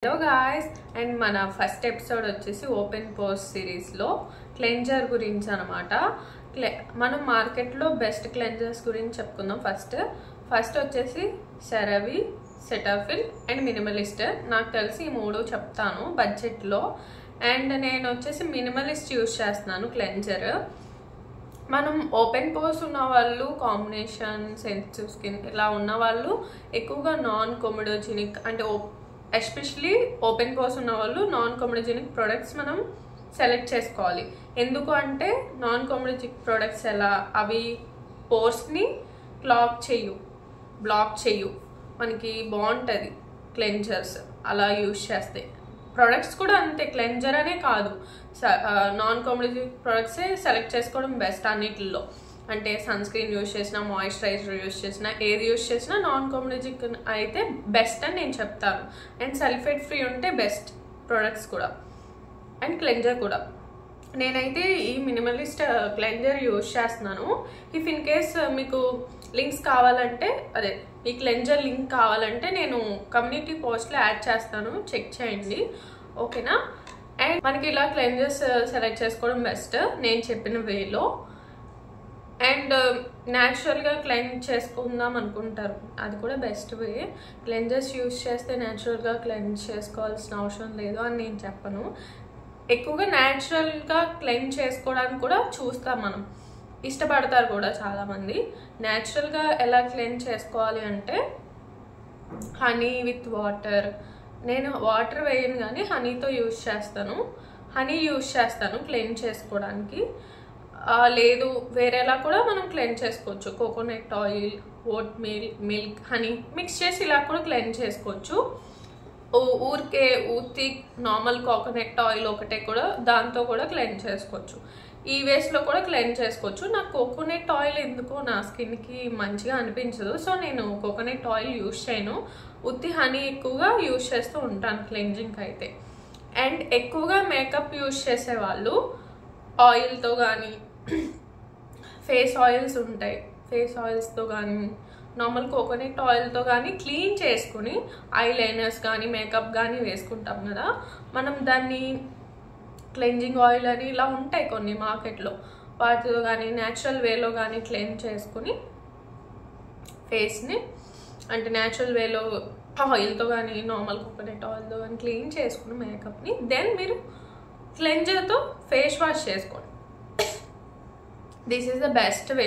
Hello guys and మన first episode వచ్చేసి open pores సిరీస్లో క్లెన్జర్ గురించి అనమాట. మనం మార్కెట్లో బెస్ట్ క్లెన్జర్స్ గురించి చెప్పుకుందాం. ఫస్ట్ వచ్చేసి సెరవి, సెటాఫిల్ అండ్ మినిమలిస్ట్. నాకు తెలిసి ఈ మూడు చెప్తాను బడ్జెట్లో. అండ్ నేను వచ్చేసి మినిమలిస్ట్ యూజ్ చేస్తున్నాను క్లెన్జర్. మనం ఓపెన్ పోర్స్ ఉన్న వాళ్ళు, కాంబినేషన్, సెన్సిటివ్ స్కిన్ ఇలా ఉన్న వాళ్ళు ఎక్కువగా నాన్ కొమెడోజెనిక్ అంటే ఎస్పెషలీ ఓపెన్ పోర్స్ ఉన్న వాళ్ళు నాన్ కొమెడోజెనిక్ ప్రొడక్ట్స్ మనం సెలెక్ట్ చేసుకోవాలి. ఎందుకు అంటే నాన్ కొమెడోజెనిక్ ప్రొడక్ట్స్ అవి పోర్స్ని బ్లాక్ చేయు మనకి బాగుంటుంది క్లెన్జర్స్ అలా యూజ్ చేస్తే. ప్రొడక్ట్స్ కూడా అంతే, క్లెన్జర్ అనే కాదు, నాన్ కొమెడోజెనిక్ ప్రొడక్ట్సే సెలెక్ట్ చేసుకోవడం బెస్ట్ అన్నిటిలో. అంటే సన్ స్క్రీన్ యూజ్ చేసినా, మాయిశ్చరైజర్ యూజ్ చేసినా, ఏది యూజ్ చేసినా నాన్ కొమెడోజెనిక్ అయితే బెస్ట్ అని నేను చెప్తాను. అండ్ సల్ఫేట్ ఫ్రీ ఉంటే బెస్ట్ ప్రొడక్ట్స్ కూడా, అండ్ క్లెన్జర్ కూడా. నేనైతే ఈ మినిమలిస్ట్ క్లెన్జర్ యూజ్ చేస్తున్నాను. ఇఫ్ ఇన్ కేస్ మీకు లింక్స్ కావాలంటే, ఈ క్లెన్జర్ లింక్ కావాలంటే నేను కమ్యూనిటీ పోస్ట్లో యాడ్ చేస్తాను, చెక్ చేయండి, ఓకేనా. అండ్ మనకి ఇలా క్లెన్జర్స్ సెలెక్ట్ చేసుకోవడం బెస్ట్ నేను చెప్పిన వేలో. అండ్ న్యాచురల్గా క్లెన్స్ చేసుకుందాం అనుకుంటారు, అది కూడా బెస్ట్ వే. క్లెన్జర్స్ యూజ్ చేస్తే న్యాచురల్గా క్లెన్స్ చేసుకోవాల్సిన అవసరం లేదు అని నేను చెప్పను. ఎక్కువగా న్యాచురల్గా క్లెన్స్ చేసుకోవడానికి కూడా చూస్తాం, మనం ఇష్టపడతారు కూడా చాలామంది. న్యాచురల్గా ఎలా క్లెన్స్ చేసుకోవాలి అంటే హనీ విత్ వాటర్. నేను వాటర్ వేయను కానీ హనీతో యూజ్ చేస్తాను క్లెన్స్ చేసుకోవడానికి. లేదు వేరేలా కూడా మనం క్లెన్స్ చేసుకోవచ్చు. Coconut oil, vote milk, honey mix చేసి ఇలా కూడా క్లెన్స్ చేసుకోవచ్చు. ఊరికే నార్మల్ కోకోనట్ ఆయిల్ ఒకటే కూడా దాంతో కూడా క్లెన్స్ చేసుకోవచ్చు. ఈ వేస్లో కూడా క్లెన్స్ చేసుకోవచ్చు. నాకు కోకోనట్ ఆయిల్ ఎందుకో నా స్కిన్కి మంచిగా అనిపించదు, సో నేను కోకోనట్ ఆయిల్ యూజ్ చేయను. ఉత్తి హనీ ఎక్కువగా యూజ్ చేస్తూ ఉంటాను క్లెన్జింగ్కి అయితే. అండ్ ఎక్కువగా మేకప్ యూజ్ చేసే వాళ్ళు ఆయిల్తో కానీ, ఫేస్ ఆయిల్స్ ఉంటాయి, ఫేస్ ఆయిల్స్తో కానీ, నార్మల్ కోకోనట్ ఆయిల్తో కానీ క్లీన్ చేసుకుని ఐ లైనర్స్ కానీ మేకప్ కానీ వేసుకుంటాం కదా, మనం దాన్ని క్లెన్జింగ్ ఆయిల్ అని ఇలా ఉంటాయి కొన్ని మార్కెట్లో, వాటితో కానీ న్యాచురల్ వేలో కానీ క్లీన్ చేసుకుని ఫేస్ని, అంటే న్యాచురల్ వేలో ఆయిల్తో కానీ నార్మల్ కోకోనట్ ఆయిల్తో కానీ క్లీన్ చేసుకుని మేకప్ని దెన్ మీరు క్లెన్జర్తో ఫేస్ వాష్ చేసుకోండి. This is the best way.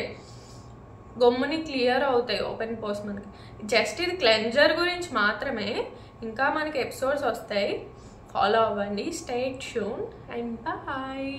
గమ్ముని క్లియర్ అవుతాయి ఓపెన్ పోర్స్ మనకి. జస్ట్ ఇది క్లెన్జర్ గురించి మాత్రమే, ఇంకా మనకి ఎపిసోడ్స్ వస్తాయి, ఫాలో అవ్వండి. Stay tune and bye.